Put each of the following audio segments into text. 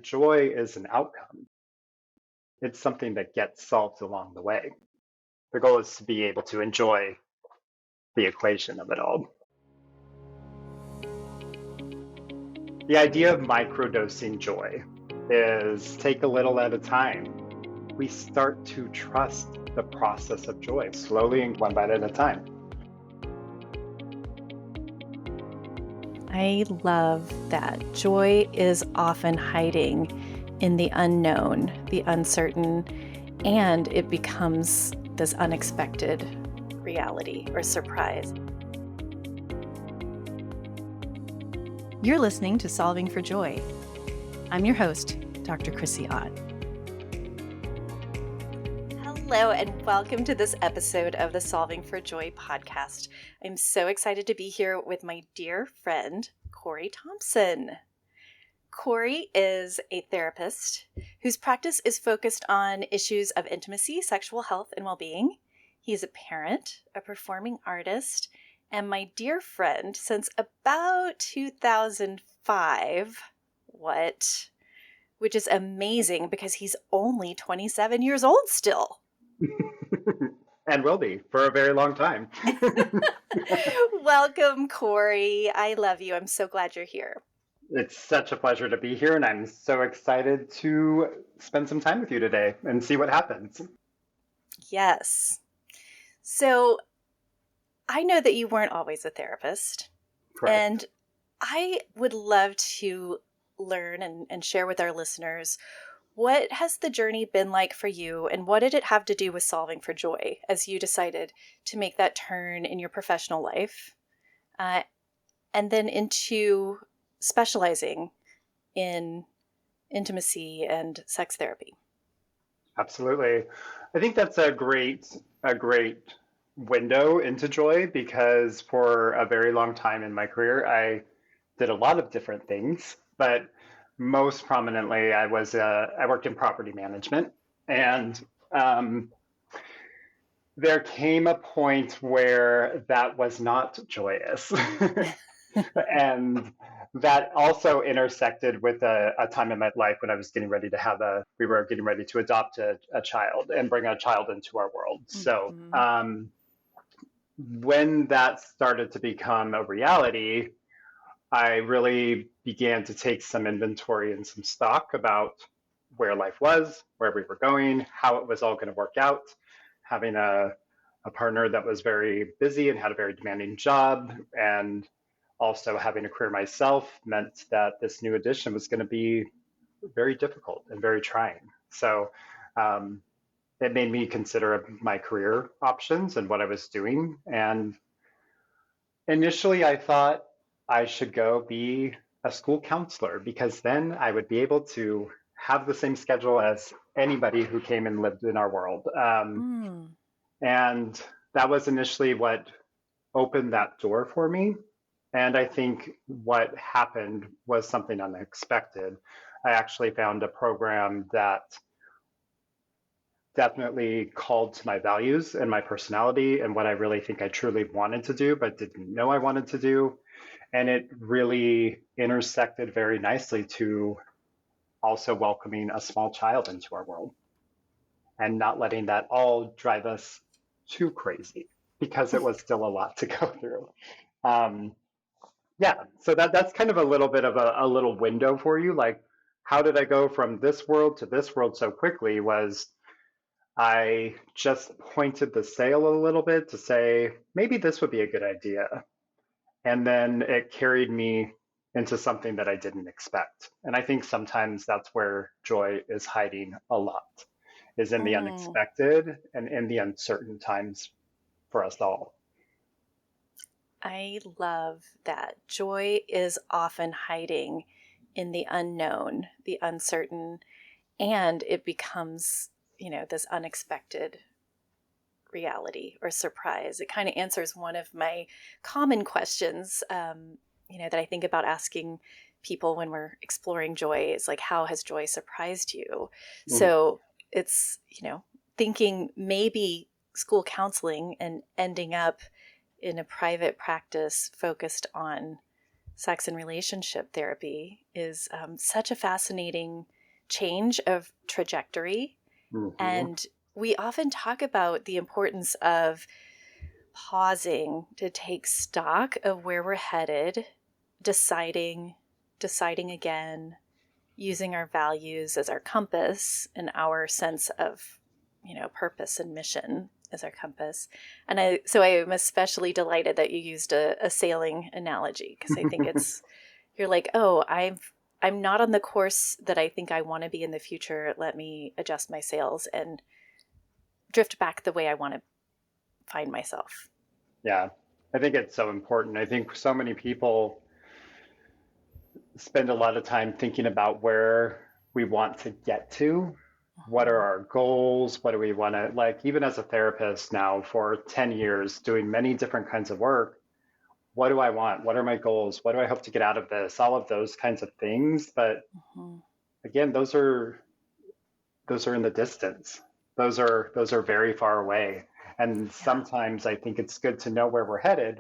Joy is an outcome. It's something that gets solved along the way. The goal is to be able to enjoy the equation of it all. The idea of microdosing joy is take a little at a time. We start to trust the process of joy slowly and one bite at a time. I love that. Joy is often hiding in the unknown, the uncertain, and it becomes this unexpected reality or surprise. You're listening to Solving for Joy. I'm your host, Dr. Chrissie and Corey. Hello, and welcome to this episode of the Solving for Joy podcast. I'm so excited to be here with my dear friend, Corey Thompson. Corey is a therapist whose practice is focused on issues of intimacy, sexual health, and well-being. He's a parent, a performing artist, and my dear friend since about 2005. Which is amazing because he's only 27 years old still. And will be for a very long time. Welcome, Corey. I love you. I'm so glad you're here. It's such a pleasure to be here, and I'm so excited to spend some time with you today and see what happens. Yes. So I know that you weren't always a therapist. Correct. And I would love to learn and share with our listeners, what has the journey been like for you, and what did it have to do with solving for joy as you decided to make that turn in your professional life and then into specializing in intimacy and sex therapy? Absolutely. I think that's a great window into joy, because for a very long time in my career, I did a lot of different things, but most prominently, I worked in property management, and there came a point where that was not joyous. And that also intersected with a time in my life when I was getting ready to we were getting ready to adopt a child and bring a child into our world. So when that started to become a reality, I really began to take some inventory and some stock about where life was, where we were going, how it was all going to work out. Having a partner that was very busy and had a very demanding job, and also having a career myself, meant that this new addition was going to be very difficult and very trying. So it made me consider my career options and what I was doing. And initially, I thought I should go be a school counselor, because then I would be able to have the same schedule as anybody who came and lived in our world. And that was initially what opened that door for me. And I think what happened was something unexpected. I actually found a program that definitely called to my values and my personality and what I really think I truly wanted to do, but didn't know I wanted to do. And it really intersected very nicely to also welcoming a small child into our world and not letting that all drive us too crazy, because it was still a lot to go through. So that's kind of a little bit of a little window for you. Like, how did I go from this world to this world so quickly? Was I just pointed the sail a little bit to say, maybe this would be a good idea. And then it carried me into something that I didn't expect. And I think sometimes that's where joy is hiding a lot, is in the unexpected and in the uncertain times for us all. I love that. Joy is often hiding in the unknown, the uncertain, and it becomes, this unexpected reality or surprise. It kind of answers one of my common questions, that I think about asking people when we're exploring joy. Is like, how has joy surprised you? So it's, thinking maybe school counseling and ending up in a private practice focused on sex and relationship therapy is such a fascinating change of trajectory. Hmm. And we often talk about the importance of pausing to take stock of where we're headed, deciding again, using our values as our compass and our sense of, purpose and mission as our compass. And I am especially delighted that you used a sailing analogy, because I think you're like, oh, I'm not on the course that I think I want to be in the future. Let me adjust my sails and drift back the way I want to find myself. Yeah, I think it's so important. I think so many people spend a lot of time thinking about where we want to get to. What are Mhm. our goals? What do we want to, like, even as a therapist now for 10 years, doing many different kinds of work, what do I want? What are my goals? What do I hope to get out of this? All of those kinds of things. But Mhm. again, those are in the distance. Those are very far away. And Yeah, sometimes I think it's good to know where we're headed,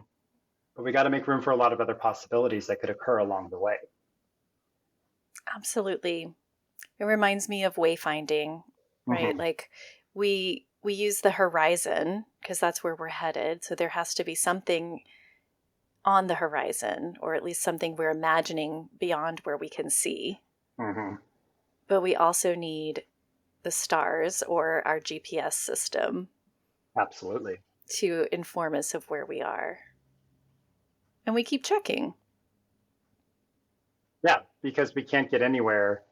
but we got to make room for a lot of other possibilities that could occur along the way. absolutely. It reminds me of wayfinding, right? Hmm. Like we use the horizon because that's where we're headed. So there has to be something on the horizon, or at least something we're imagining beyond where we can see. Hmm. But we also need the stars or our GPS system Absolutely. to inform us of where we are. And we keep checking. Yeah, because we can't get anywhere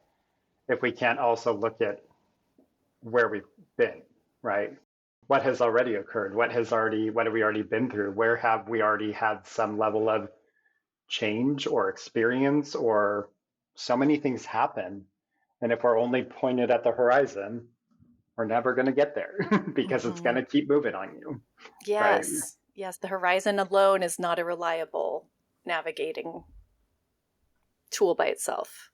if we can't also look at where we've been, right? What has already occurred? What have we already been through? Where have we already had some level of change or experience, or so many things happen. And if we're only pointed at the horizon, we're never going to get there because it's going Hmm. to keep moving on you, right? Yes. Yes. The horizon alone is not a reliable navigating tool by itself.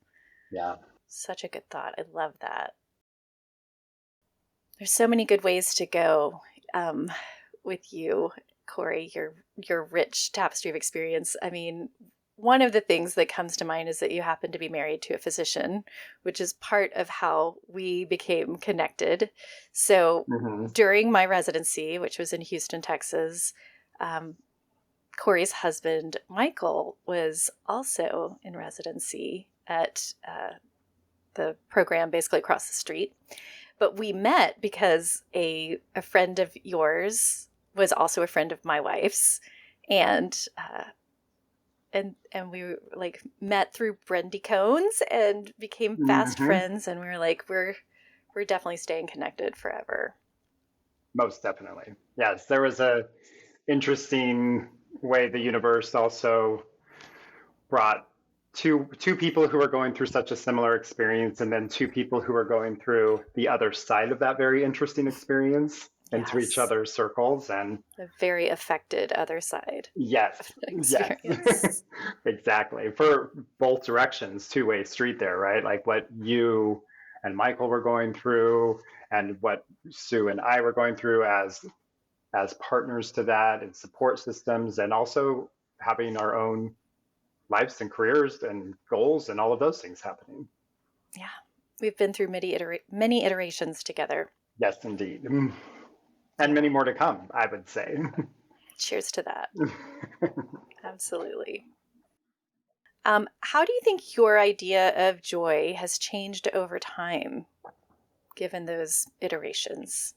Yeah. Such a good thought. I love that. There's so many good ways to go with you, Corey. Your rich tapestry of experience. I mean, one of the things that comes to mind is that you happen to be married to a physician, which is part of how we became connected. So Hmm. during my residency, which was in Houston, Texas, um, Corey's husband, Michael, was also in residency at the program basically across the street. But we met because a friend of yours was also a friend of my wife's, and and we like met through Brendy Cones and became fast Hmm. friends. And we were like, we're definitely staying connected forever. Most definitely. Yes, there was a interesting way the universe also brought two people who are going through such a similar experience, and then two people who are going through the other side of that very interesting experience into each Yes, other's circles. And a very affected other side yes, of the yes, experience. exactly. For both directions, two-way street there, right? Like what you and Michael were going through, and what Sue and I were going through as partners to that and support systems, and also having our own lives and careers and goals and all of those things happening. Yeah, we've been through many iterations together. Yes, indeed. And Yeah, many more to come, I would say. cheers to that. Absolutely. How do you think your idea of joy has changed over time, given those iterations?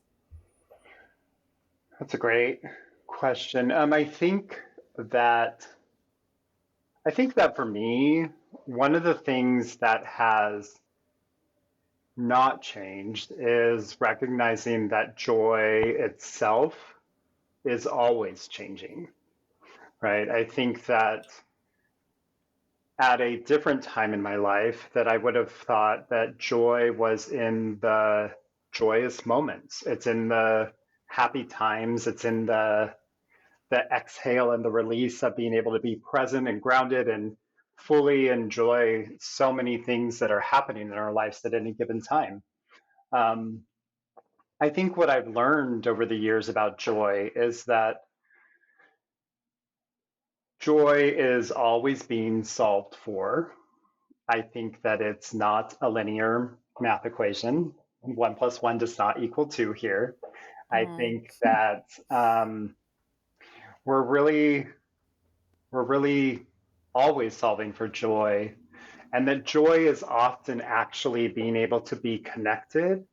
That's a great question. That I think that for me, one of the things that has not changed is recognizing that joy itself is always changing, right? I think that at a different time in my life that I would have thought that joy was in the joyous moments. It's in the happy times. It's in the exhale and the release of being able to be present and grounded and fully enjoy so many things that are happening in our lives at any given time. Um, I think what I've learned over the years about joy is that Joy is always being solved for. I think that it's not a linear math equation. 1 plus 1 does not equal 2 here. I Mm. think that we're really we're really always solving for joy, and that joy is often actually being able to be connected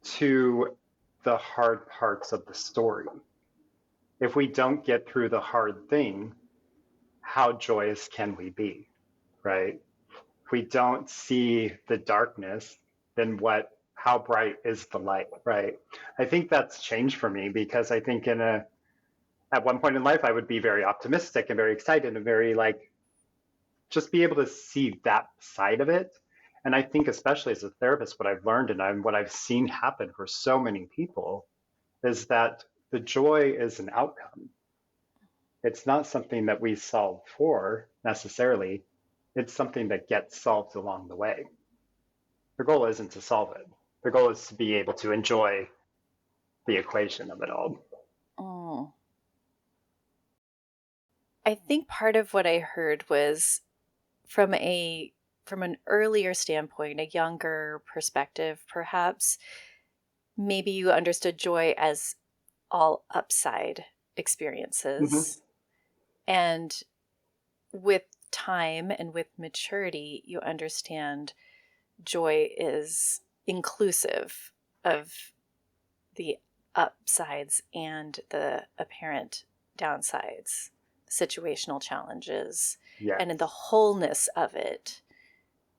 to the hard parts of the story. If we don't get through the hard thing, how joyous can we be, right? If we don't see the darkness, then how bright is the light, right? I think that's changed for me, because I think at one point in life I would be very optimistic and very excited and very like just be able to see that side of it. And I think, especially as a therapist, what I've learned and what I've seen happen for so many people is that the joy is an outcome. It's not something that we solve for necessarily. It's something that gets solved along the way. The goal isn't to solve it. The goal is to be able to enjoy the equation of it all. Mm. I think part of what I heard was from an earlier standpoint, a younger perspective, perhaps, maybe you understood joy as all upside Mm-hmm. experiences. And with time and with maturity, you understand joy is inclusive of the upsides and the apparent downsides, situational challenges, Yes. and in the wholeness of it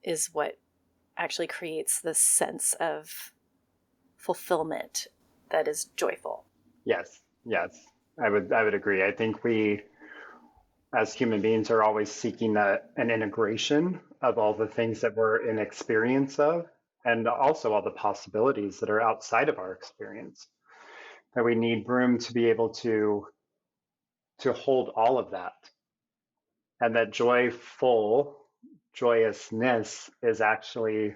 is what actually creates this sense of fulfillment that is joyful. Yes. Yes. I would agree. I think we, as human beings, are always seeking an integration of all the things that we're in experience of, and also all the possibilities that are outside of our experience. That we need room to be able to hold all of that, and that joyousness is actually,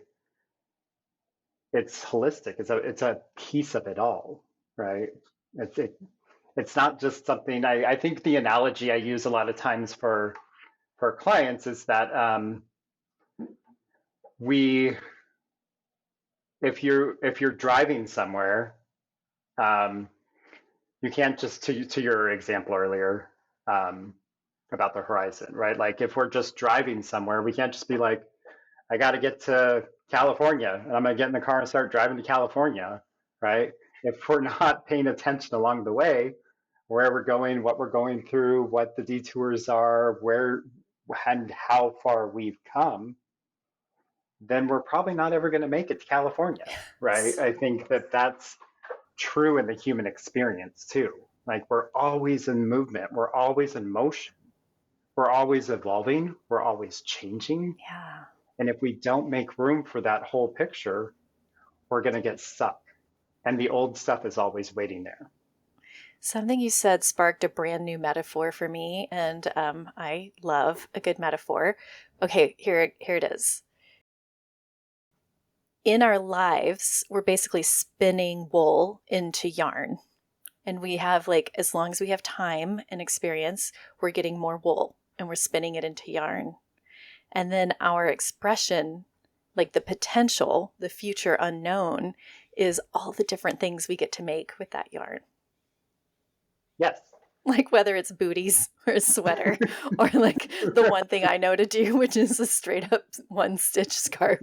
it's holistic. It's a piece of it all, right? It's it, it's not just something. I think the analogy I use a lot of times for clients is that we if you're driving somewhere, um, you can't just, to your example earlier, um, about the horizon, right? Like if we're just driving somewhere, we can't just be like, I got to get to California and I'm going to get in the car and start driving to California, right? If we're not paying attention along the way, where we're going, what we're going through, what the detours are, where and how far we've come, then we're probably not ever going to make it to California, right? I think that that's true in the human experience too. Like we're always in movement, we're always in motion, we're always evolving, we're always changing. Yeah. And if we don't make room for that whole picture, we're going to get stuck. And the old stuff is always waiting there. Something you said sparked a brand new metaphor for me, and I love a good metaphor. Okay, here it is. In our lives, we're basically spinning wool into yarn. And we have, like, as long as we have time and experience, we're getting more wool and we're spinning it into yarn. And then our expression, like the potential, the future unknown, is all the different things we get to make with that yarn. Yes. Like whether it's booties or a sweater, or like the one thing I know to do, which is a straight up one stitch scarf.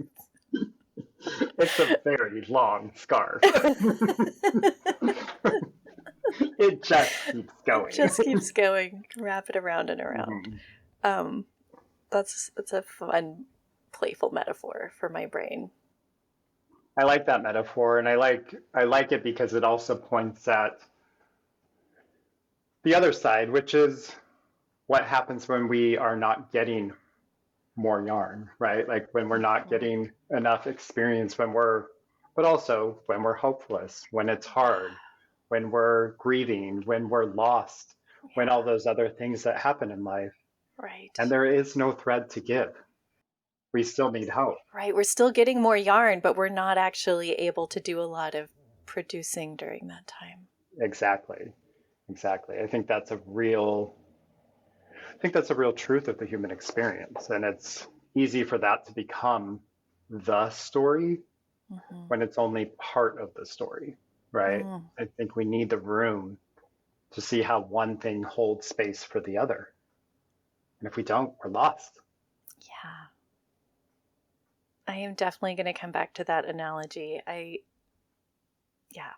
It's a very long scarf. It just keeps going. It just keeps going. Wrap it around and around. Mm-hmm. That's a fun, playful metaphor for my brain. I like that metaphor, and I like it because it also points at the other side, which is what happens when we are not getting more yarn, right? Like when we're not getting enough experience, but also when we're hopeless, when it's hard, when we're grieving, when we're lost, when all those other things that happen in life. Right. And there is no thread to give. We still need hope. Right. We're still getting more yarn, but we're not actually able to do a lot of producing during that time. Exactly. Exactly. I think that's a real think that's a real truth of the human experience. And it's easy for that to become the story when it's only part of the story, right? I think we need the room to see how one thing holds space for the other. And if we don't, we're lost. Yeah. I am definitely going to come back to that analogy. Yeah,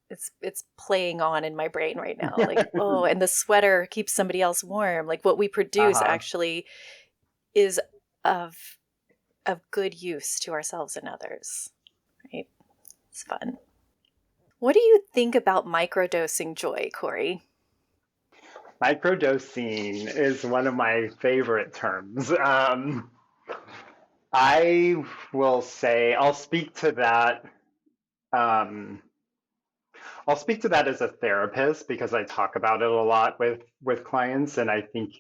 it's playing on in my brain right now. Like, oh, and the sweater keeps somebody else warm. Like what we produce actually is of good use to ourselves and others, right? It's fun. What do you think about microdosing joy, Corey? Microdosing is one of my favorite terms. I will say, I'll speak to that. I'll speak to that as a therapist because I talk about it a lot with clients, and I think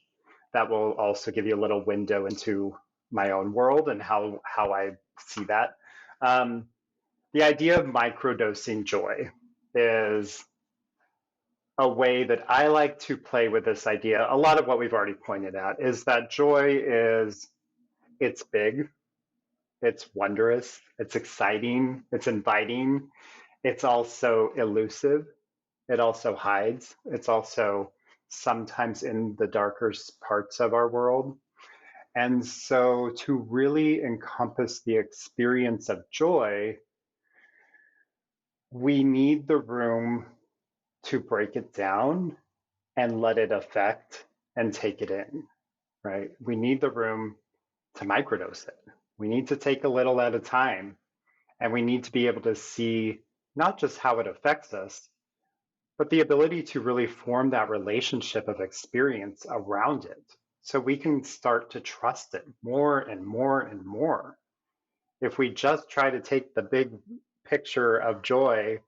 that will also give you a little window into my own world and how I see that. The idea of microdosing joy is a way that I like to play with this idea. A lot of what we've already pointed out is that joy it's big, it's wondrous, it's exciting, it's inviting, it's also elusive, it also hides, it's also sometimes in the darker parts of our world. And so to really encompass the experience of joy, we need the room to break it down and let it affect and take it in, right? We need the room to microdose it. We need to take a little at a time, and we need to be able to see not just how it affects us, but the ability to really form that relationship of experience around it so we can start to trust it more and more and more. If we just try to take the big picture of joy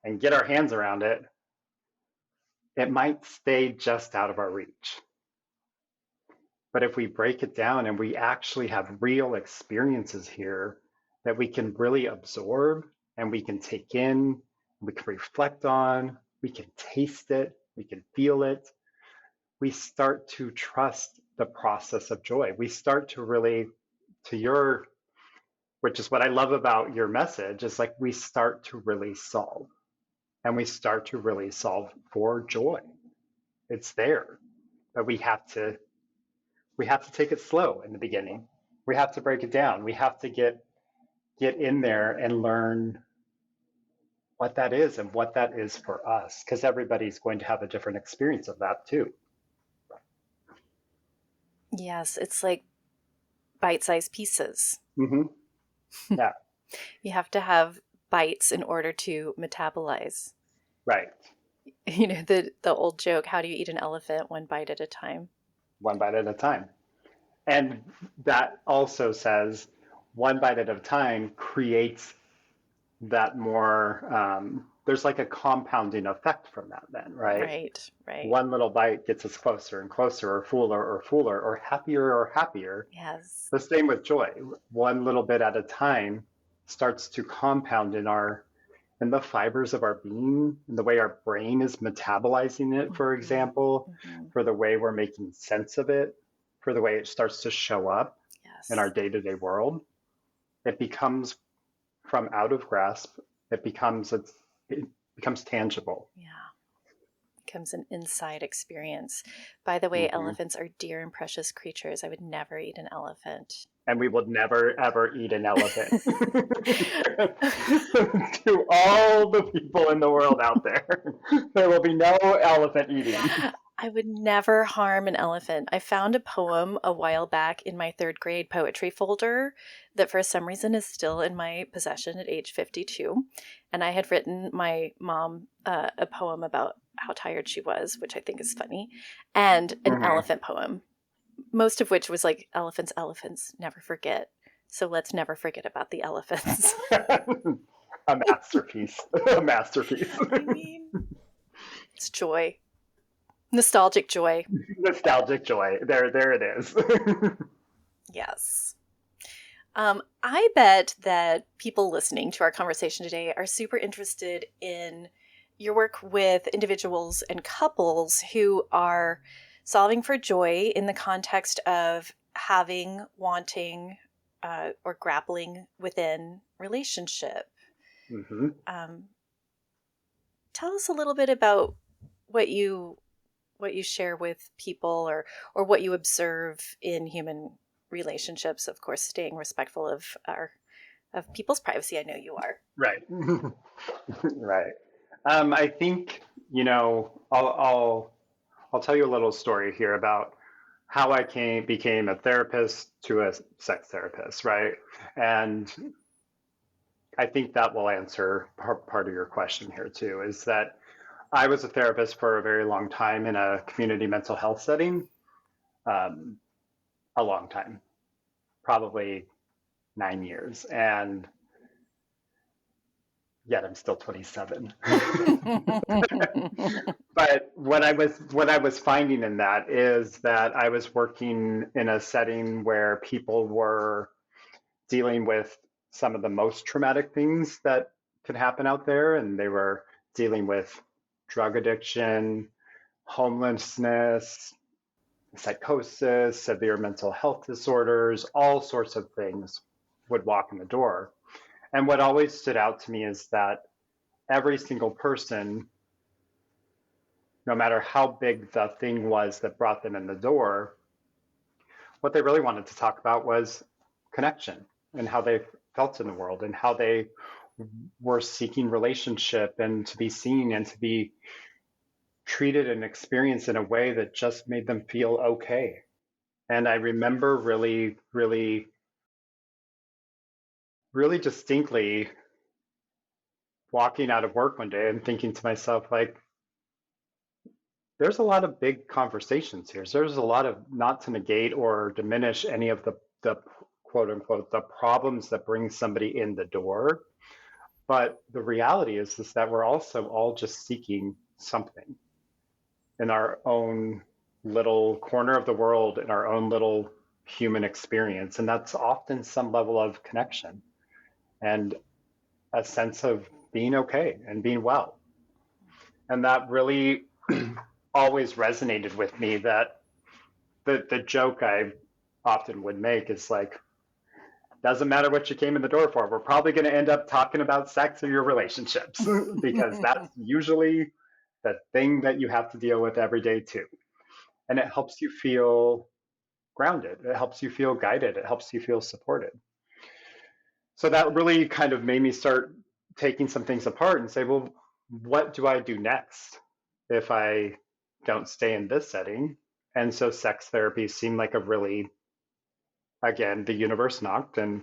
and get our hands around it, it might stay just out of our reach. But if we break it down and we actually have real experiences here that we can really absorb and we can take in, we can reflect on, we can taste it, we can feel it, we start to trust the process of joy. We start to really, which is what I love about your message, is like we start to really solve. And we start to really solve for joy. It's there, but we have to take it slow in the beginning. We have to break it down. We have to get in there and learn what that is and what that is for us, because everybody's going to have a different experience of that too. Yes, it's like bite-sized pieces. Yeah. You have to have bites in order to metabolize. Right. You know, the old joke, how do you eat an elephant? One bite at a time. One bite at a time. And that also says one bite at a time creates that more, there's like a compounding effect from that then, right? Right. One little bite gets us closer and closer, or fuller, or happier. Yes. The same with joy. One little bit at a time starts to compound in the fibers of our being, in the way our brain is metabolizing it, for example, for the way we're making sense of it, for the way it starts to show up in our day-to-day world. It becomes from out of grasp, it becomes tangible. Yeah. It becomes an inside experience. By the way, elephants are dear and precious creatures. I would never eat an elephant. And we will never, ever eat an elephant. To all the people in the world out there, there will be no elephant eating. I would never harm an elephant. I found a poem a while back in my 3rd grade poetry folder that for some reason is still in my possession at age 52. And I had written my mom a poem about how tired she was, which I think is funny, and an elephant poem, most of which was like, elephants, never forget. So let's never forget about the elephants. A masterpiece. A masterpiece. I mean, it's joy. Nostalgic joy. Nostalgic joy. There it is. Yes. I bet that people listening to our conversation today are super interested in your work with individuals and couples who are solving for joy in the context of having, wanting, or grappling within relationship. Mm-hmm. Tell us a little bit about what you share with people, or what you observe in human relationships. Of course, staying respectful of people's privacy. I know you are. Right. Right. I think, I'll tell you a little story here about how I became a therapist to a sex therapist, right? And I think that will answer part of your question here too, is that I was a therapist for a very long time in a community mental health setting, um, a long time, probably 9 years, and yet I'm still 27. But what I was finding in that is that I was working in a setting where people were dealing with some of the most traumatic things that could happen out there, and they were dealing with drug addiction, homelessness, psychosis, severe mental health disorders, all sorts of things would walk in the door. And what always stood out to me is that every single person, no matter how big the thing was that brought them in the door, what they really wanted to talk about was connection and how they felt in the world and how they were seeking relationship and to be seen and to be treated and experienced in a way that just made them feel okay. And I remember really, really, really distinctly walking out of work one day and thinking to myself, like, there's a lot of big conversations here. So there's a lot of, not to negate or diminish any of the quote unquote, the problems that bring somebody in the door. But the reality is that we're also all just seeking something in our own little corner of the world, in our own little human experience. And that's often some level of connection and a sense of being okay and being well. And that really always resonated with me, that the joke I often would make is like, doesn't matter what you came in the door for, we're probably going to end up talking about sex or your relationships because that's usually the thing that you have to deal with every day too. And it helps you feel grounded. It helps you feel guided. It helps you feel supported. So that really kind of made me start taking some things apart and say, well, what do I do next if I don't stay in this setting? And so sex therapy seemed like a really, again, the universe knocked and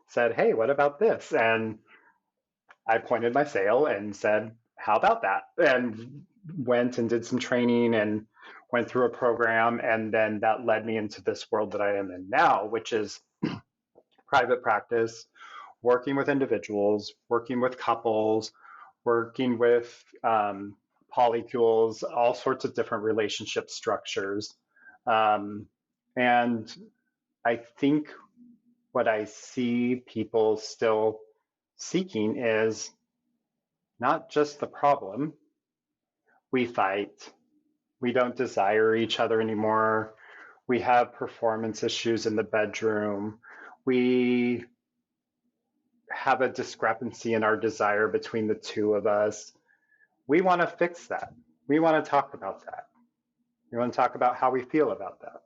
said, hey, what about this? And I pointed my sail and said, how about that? And went and did some training and went through a program. And then that led me into this world that I am in now, which is private practice, working with individuals, working with couples, working with polycules, all sorts of different relationship structures. And I think what I see people still seeking is not just the problem. We fight. We don't desire each other anymore. We have performance issues in the bedroom. We have a discrepancy in our desire between the two of us. We want to fix that. We want to talk about that. We want to talk about how we feel about that.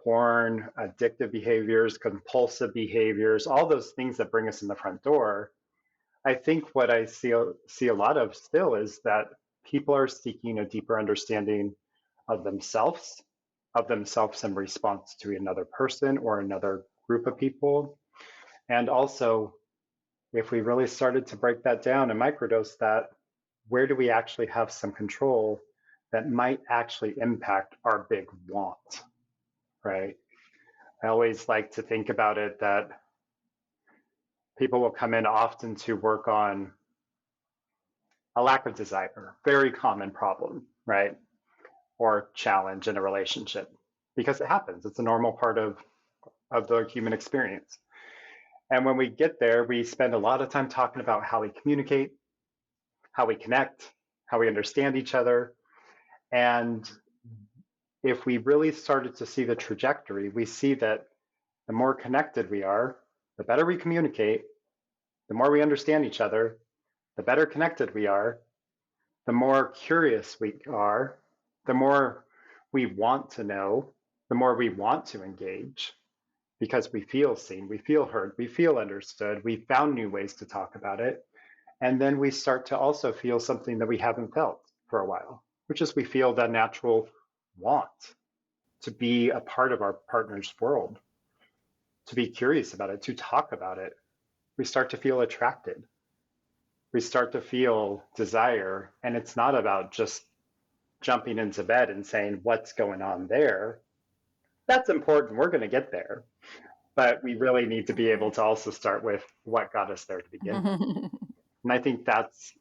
Porn, addictive behaviors, compulsive behaviors, all those things that bring us in the front door. I think what I see a lot of still is that people are seeking a deeper understanding of themselves in response to another person or another group of people. And also, if we really started to break that down and microdose that, where do we actually have some control that might actually impact our big want, right? I always like to think about it that people will come in often to work on a lack of desire, very common problem, right? Or challenge in a relationship, because it happens. It's a normal part of the human experience. And when we get there, we spend a lot of time talking about how we communicate, how we connect, how we understand each other. And if we really started to see the trajectory, we see that the more connected we are, the better we communicate, the more we understand each other, the better connected we are, the more curious we are, the more we want to know, the more we want to engage because we feel seen, we feel heard, we feel understood, we found new ways to talk about it. And then we start to also feel something that we haven't felt for a while, which is we feel the natural want to be a part of our partner's world, to be curious about it, to talk about it. We start to feel attracted. We start to feel desire. And it's not about just jumping into bed and saying, what's going on there? That's important. We're going to get there. But we really need to be able to also start with what got us there to begin with. And I think that's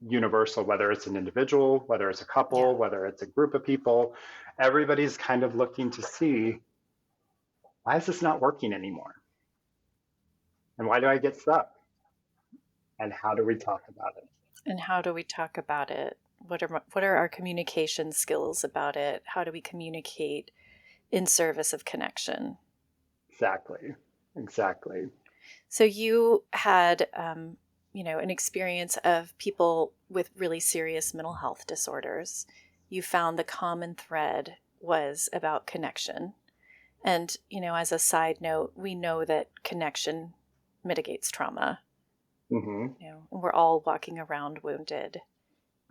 universal, whether it's an individual, whether it's a couple, Yeah. whether it's a group of people. Everybody's kind of looking to see, why is this not working anymore? And why do I get stuck? And how do we talk about it? And how do we talk about it? What are our communication skills about it? How do we communicate in service of connection? Exactly. Exactly. So you had, an experience of people with really serious mental health disorders. You found the common thread was about connection. And, as a side note, we know that connection mitigates trauma. Mm-hmm. And we're all walking around wounded.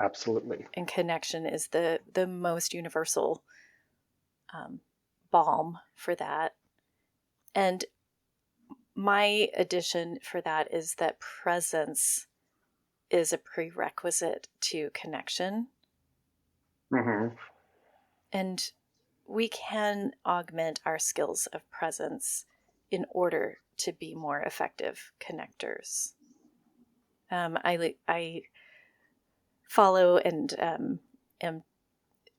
Absolutely. And connection is the most universal balm for that. And my addition for that is that presence is a prerequisite to connection. Mm-hmm. And we can augment our skills of presence in order to be more effective connectors. I follow and am,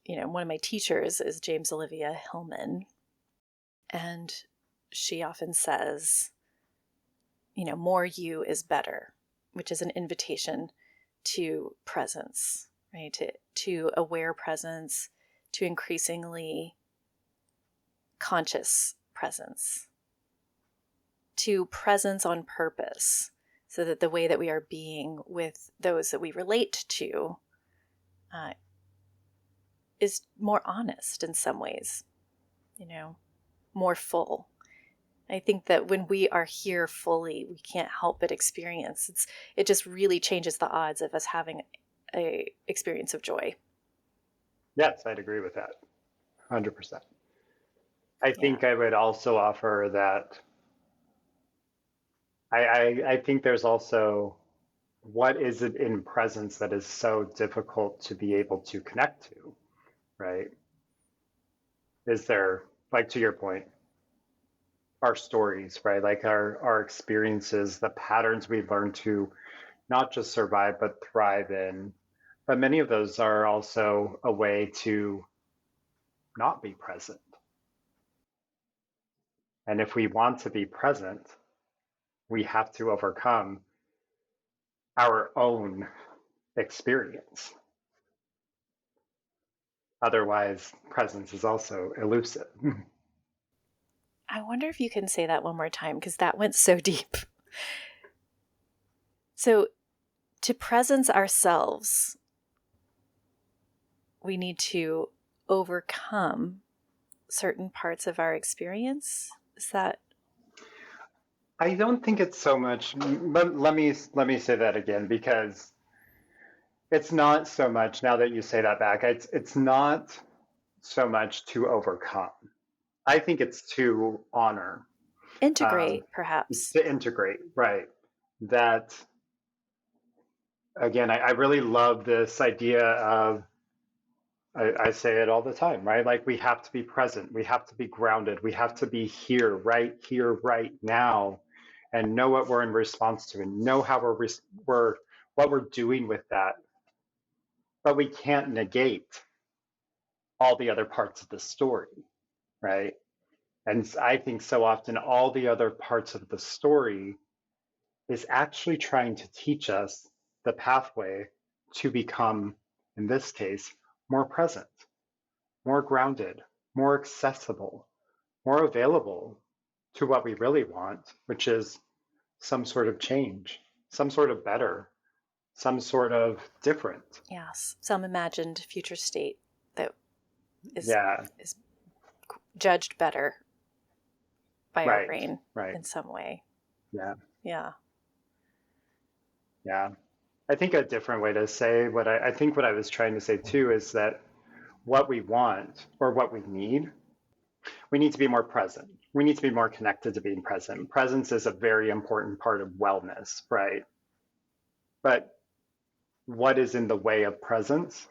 one of my teachers is James Olivia Hillman. And she often says, more you is better, which is an invitation to presence, right? To aware presence, to increasingly conscious presence, to presence on purpose, so that the way that we are being with those that we relate to is more honest in some ways, more full. I think that when we are here fully, we can't help but experience. It just really changes the odds of us having a experience of joy. Yes, I'd agree with that. 100%. I Yeah. think I would also offer that I think there's also, what is it in presence that is so difficult to be able to connect to, right? Is there, like to your point, our stories, right? Like our experiences, the patterns we've learned to not just survive, but thrive in. But many of those are also a way to not be present. And if we want to be present, we have to overcome our own experience. Otherwise, presence is also elusive. I wonder if you can say that one more time, because that went so deep. So, to presence ourselves, we need to overcome certain parts of our experience. Is that? I don't think it's so much. Let me say that again, because it's not so much, now that you say that back, it's not so much to overcome. I think it's to honor. Integrate, It's perhaps. to integrate, right? That, again, I really love this idea of, I say it all the time, right? Like, we have to be present, we have to be grounded, we have to be here, right now, and know what we're in response to, and know how we're what we're doing with that. But we can't negate all the other parts of the story, right? And I think so often all the other parts of the story is actually trying to teach us the pathway to become, in this case, more present, more grounded, more accessible, more available to what we really want, which is some sort of change, some sort of better, some sort of different. Yes, some imagined future state that is Yeah, is judged better by our right, brain right. in some way. Yeah, Yeah. yeah. I think a different way to say I think what I was trying to say too is that what we want or what we need to be more present. We need to be more connected to being present. Presence is a very important part of wellness, right? But what is in the way of presence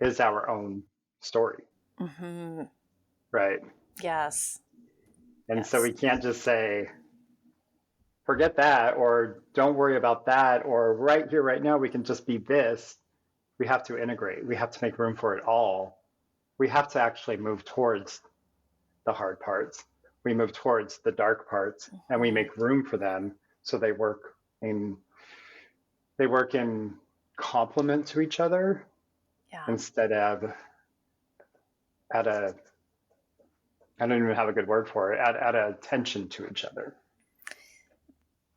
is our own story, Mm-hmm. right? Yes. And so Yes. we can't just say, forget that, or don't worry about that, or right here, right now, we can just be this. We have to integrate. We have to make room for it all. We have to actually move towards the hard parts. We move towards the dark parts, and we Mm-hmm. make room for them so in they work in complement to each other Yeah. instead of at a I don't even have a good word for it, at a tension to each other.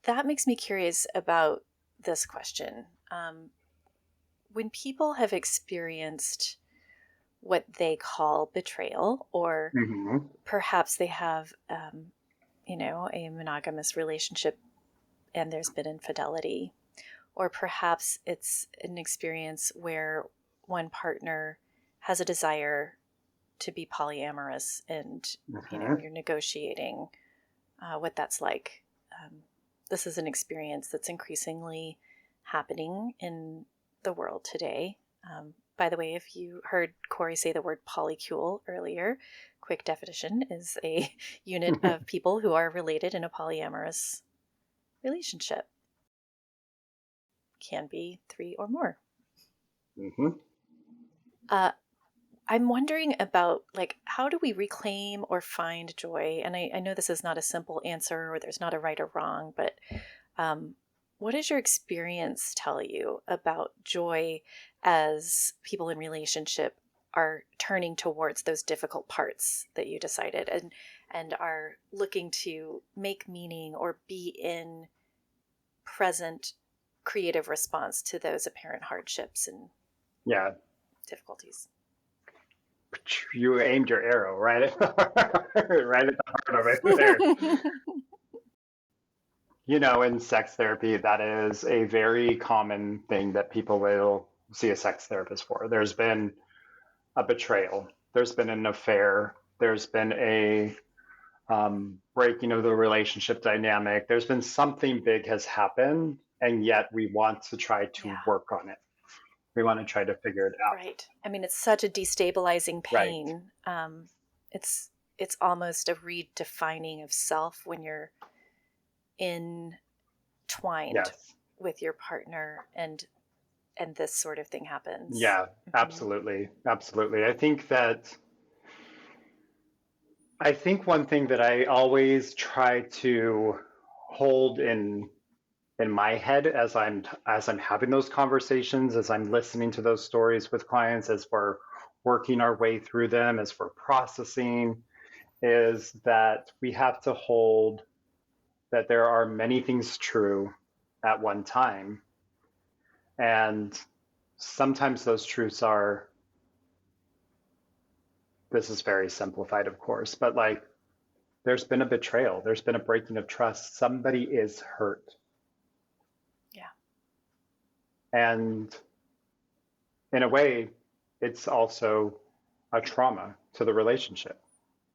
That makes me curious about this question. When people have experienced what they call betrayal, or Mm-hmm. perhaps they have, a monogamous relationship and there's been infidelity, or perhaps it's an experience where one partner has a desire to be polyamorous and, Mm-hmm. you're negotiating what that's like. This is an experience that's increasingly happening in the world today. By the way, if you heard Corey say the word polycule earlier, quick definition is a unit of people who are related in a polyamorous relationship. Can be 3 or more. Mm-hmm. Uh, I'm wondering about, like, how do we reclaim or find joy? And I know this is not a simple answer, or there's not a right or wrong, but um, what does your experience tell you about joy as people in relationship are turning towards those difficult parts that you decided, and are looking to make meaning or be in present creative response to those apparent hardships and Yeah, difficulties? you aimed your arrow right at, right at the heart of it there. In sex therapy, that is a very common thing that people will see a sex therapist for. There's been a betrayal, there's been an affair, there's been a breaking of the relationship dynamic. There's been something big has happened, and yet we want to try to Yeah. work on it. We want to try to figure it out. Right. I mean, it's such a destabilizing Right. pain. It's almost a redefining of self when you're entwined Yes. with your partner, and this sort of thing happens. Yeah, Mm-hmm. absolutely. Absolutely. I think one thing that I always try to hold in my head as I'm having those conversations, as I'm listening to those stories with clients, as we're working our way through them, as we're processing, is that we have to hold that there are many things true at one time. And sometimes those truths are, this is very simplified, of course, but like there's been a betrayal, there's been a breaking of trust, somebody is hurt. Yeah. And in a way, it's also a trauma to the relationship.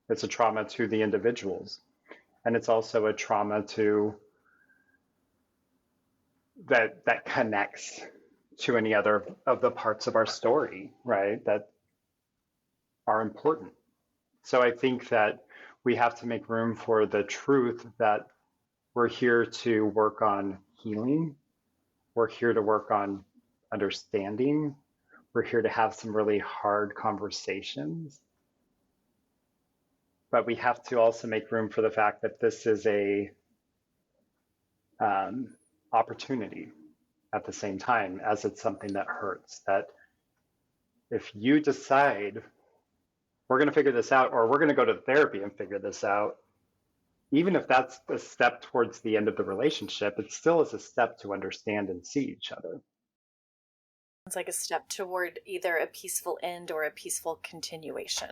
It's a trauma to the individuals. And it's also a trauma to that connects to any other of the parts of our story, right? That are important. So I think that we have to make room for the truth that we're here to work on healing. We're here to work on understanding. We're here to have some really hard conversations. But we have to also make room for the fact that this is a opportunity at the same time, as it's something that hurts. That if you decide we're going to figure this out, or we're going to go to therapy and figure this out. Even if that's a step towards the end of the relationship, it still is a step to understand and see each other. It's like a step toward either a peaceful end or a peaceful continuation.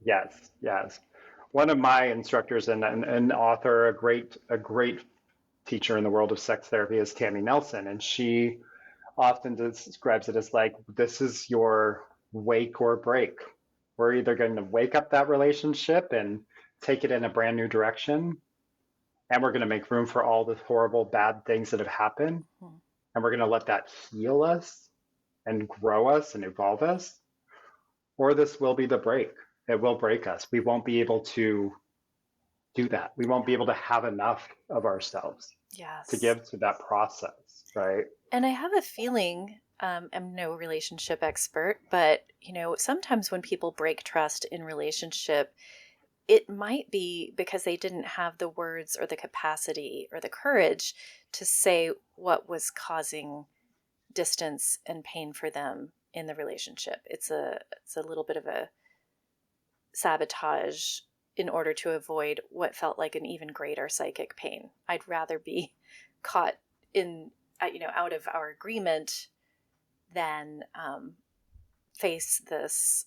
Yes, yes. One of my instructors and an author, a great teacher in the world of sex therapy is Tammy Nelson, and she often describes it as like, this is your wake or break. We're either going to wake up that relationship and take it in a brand new direction, and we're going to make room for all the horrible, bad things that have happened, and we're going to let that heal us and grow us and evolve us, or this will be the break. It will break us. We won't be able to do that. We won't be able to have enough of ourselves to give to that process, right? And I have a feeling, I'm no relationship expert, but sometimes when people break trust in relationship, it might be because they didn't have the words or the capacity or the courage to say what was causing distance and pain for them in the relationship. It's a little bit of a sabotage in order to avoid what felt like an even greater psychic pain. I'd rather be caught in, out of our agreement than face this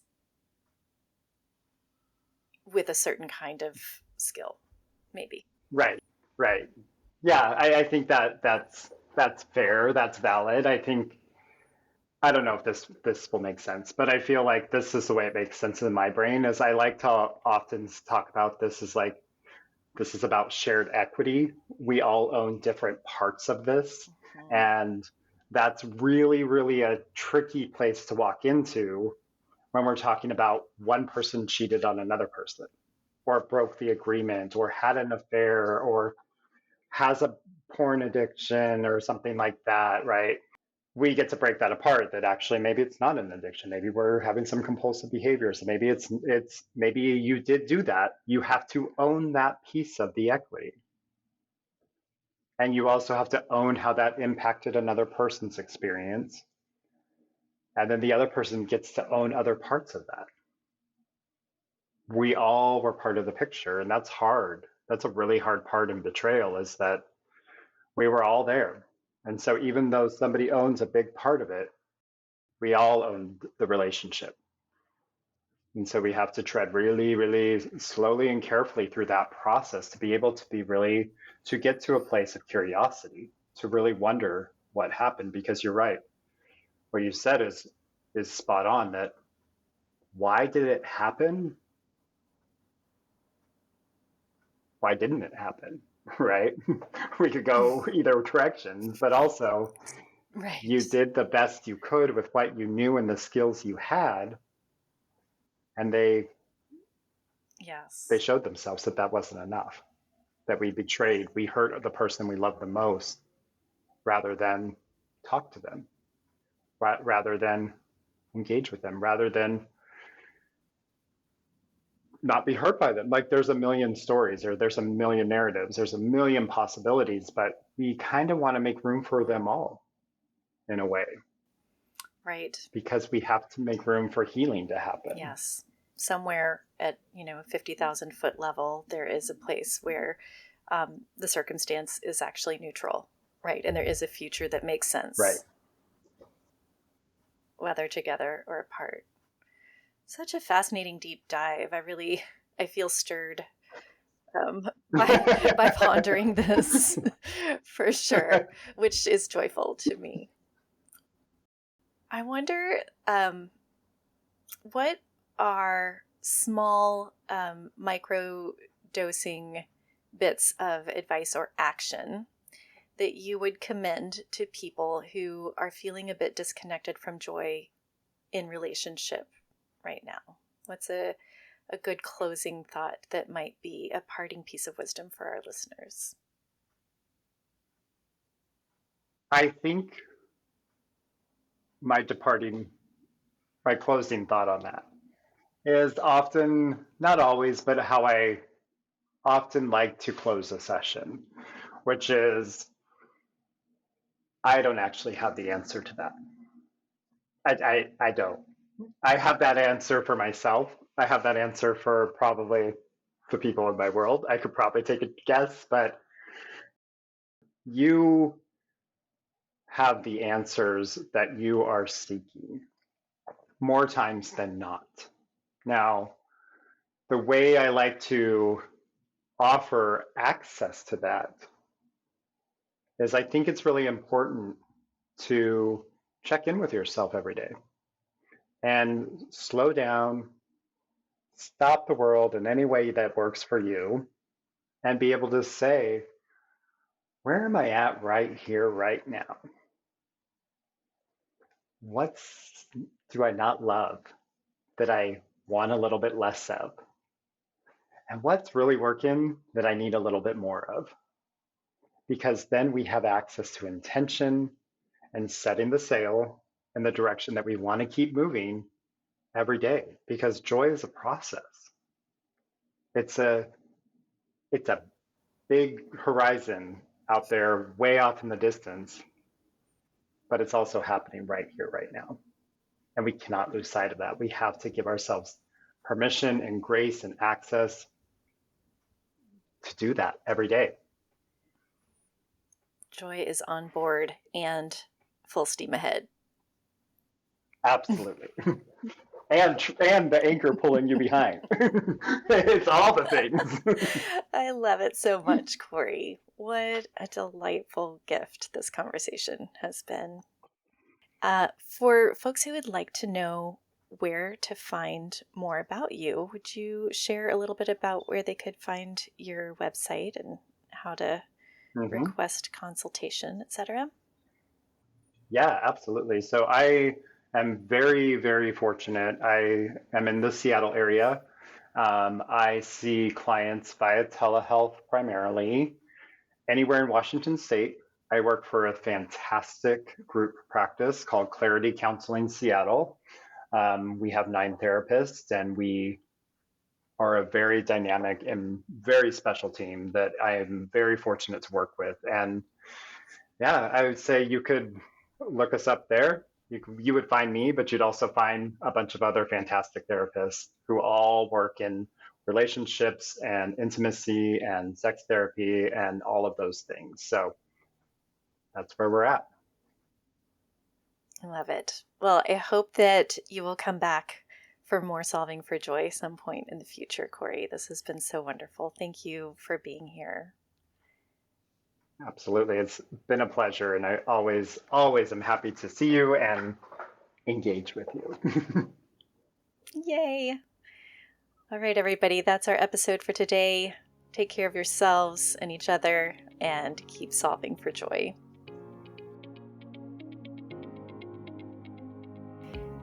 with a certain kind of skill, maybe. Right, right. Yeah, I think that's fair. That's valid. I don't know if this will make sense, but I feel like this is the way it makes sense in my brain. Is I like to often talk about this as like, this is about shared equity. We all own different parts of this, and that's really, really a tricky place to walk into when we're talking about one person cheated on another person, or broke the agreement, or had an affair, or has a porn addiction, or something like that, right? We get to break that apart, that actually maybe it's not an addiction. Maybe we're having some compulsive behaviors. Maybe maybe you did do that. You have to own that piece of the equity. And you also have to own how that impacted another person's experience. And then the other person gets to own other parts of that. We all were part of the picture, and that's hard. That's a really hard part in betrayal, is that we were all there. And so even though somebody owns a big part of it, we all own the relationship. And so we have to tread really, really slowly and carefully through that process to be able to to get to a place of curiosity, to really wonder what happened. Because you're right. What you said is spot on, that why did it happen? Why didn't it happen? Right? We could go either direction, but also you did the best you could with what you knew and the skills you had. And they showed themselves that wasn't enough, that we betrayed, we hurt the person we loved the most, rather than talk to them, rather than engage with them, rather than not be hurt by them. Like, there's a million stories, or there's a million narratives, there's a million possibilities, but we kind of want to make room for them all in a way. Right. Because we have to make room for healing to happen. Yes. Somewhere at, 50,000 foot level, there is a place where the circumstance is actually neutral, right? And there is a future that makes sense. Right. Whether together or apart. Such a fascinating deep dive. I feel stirred by pondering this for sure, which is joyful to me. I wonder what are small micro dosing bits of advice or action that you would commend to people who are feeling a bit disconnected from joy in relationship right now? What's a good closing thought that might be a parting piece of wisdom for our listeners? I think my closing thought on that is often, not always, but how I often like to close a session, which is, I don't actually have the answer to that. I don't. I have that answer for myself. I have that answer for probably the people in my world. I could probably take a guess, but you have the answers that you are seeking more times than not. Now, the way I like to offer access to that is I think it's really important to check in with yourself every day and slow down, stop the world in any way that works for you, and be able to say, where am I at right here, right now? What do I not love that I want a little bit less of? And what's really working that I need a little bit more of? Because then we have access to intention and setting the sail in the direction that we want to keep moving every day. Because joy is a process. It's a big horizon out there, way off in the distance, but it's also happening right here, right now. And we cannot lose sight of that. We have to give ourselves permission and grace and access to do that every day. Joy is on board and full steam ahead. Absolutely. and the anchor pulling you behind. It's all the things. I love it so much, Corey. What a delightful gift this conversation has been. For folks who would like to know where to find more about you, would you share a little bit about where they could find your website and how to request consultation, etc.? Yeah, absolutely. So I am very, very fortunate. I am in the Seattle area. I see clients via telehealth primarily. Anywhere in Washington State, I work for a fantastic group practice called Clarity Counseling Seattle. We have 9 therapists, and we are a very dynamic and very special team that I am very fortunate to work with. And yeah, I would say you could look us up there. You would find me, but you'd also find a bunch of other fantastic therapists who all work in relationships and intimacy and sex therapy and all of those things. So that's where we're at. I love it. Well, I hope that you will come back for more Solving for Joy some point in the future, Corey. This has been so wonderful. Thank you for being here. Absolutely. It's been a pleasure, and I always am happy to see you and engage with you. Yay. All right, everybody, that's our episode for today. Take care of yourselves and each other and keep solving for joy.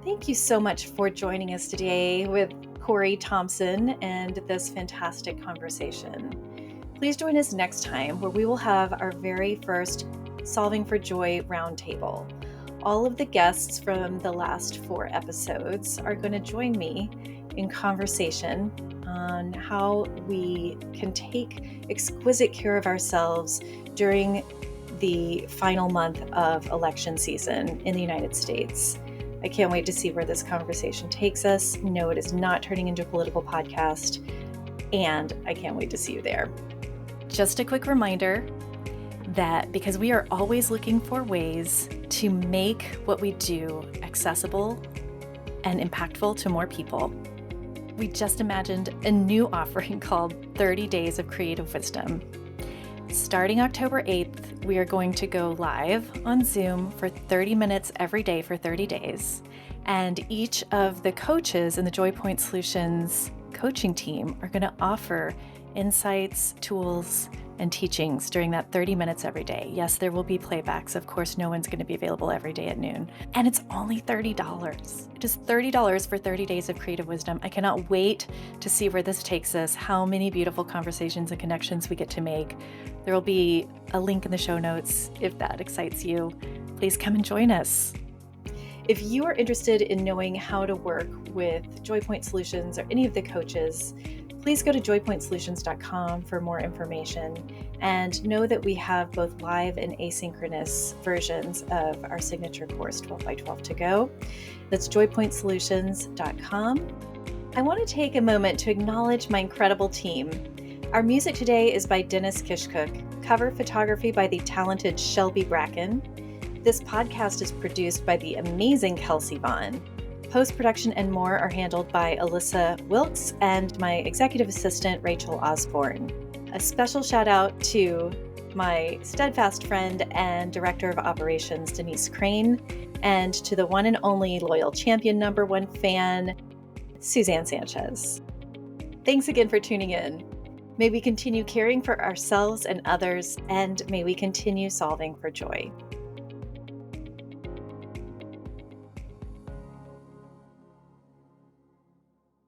Thank you so much for joining us today with Corey Thompson and this fantastic conversation. Please join us next time where we will have our very first Solving for Joy roundtable. All of the guests from the last 4 episodes are going to join me in conversation on how we can take exquisite care of ourselves during the final month of election season in the United States. I can't wait to see where this conversation takes us. No, it is not turning into a political podcast, and I can't wait to see you there. Just a quick reminder that because we are always looking for ways to make what we do accessible and impactful to more people, we just imagined a new offering called 30 Days of Creative Wisdom. Starting October 8th, we are going to go live on Zoom for 30 minutes every day for 30 days. And each of the coaches in the JoyPoint Solutions coaching team are going to offer insights, tools, and teachings during that 30 minutes every day. Yes, there will be playbacks. Of course, no one's going to be available every day at noon. And it's only $30. It is $30 for 30 days of creative wisdom. I cannot wait to see where this takes us, how many beautiful conversations and connections we get to make. There will be a link in the show notes if that excites you. Please come and join us. If you are interested in knowing how to work with JoyPoint Solutions or any of the coaches, please go to joypointsolutions.com for more information, and know that we have both live and asynchronous versions of our signature course 12 by 12 to go. That's joypointsolutions.com. I want to take a moment to acknowledge my incredible team. Our music today is by Dennis Kishcook, cover photography by the talented Shelby Bracken. This podcast is produced by the amazing Kelsey Vaughn. Post-production and more are handled by Alyssa Wilkes and my executive assistant, Rachel Osborne. A special shout out to my steadfast friend and director of operations, Denise Crane, and to the one and only loyal champion #1 fan, Suzanne Sanchez. Thanks again for tuning in. May we continue caring for ourselves and others, and may we continue solving for joy.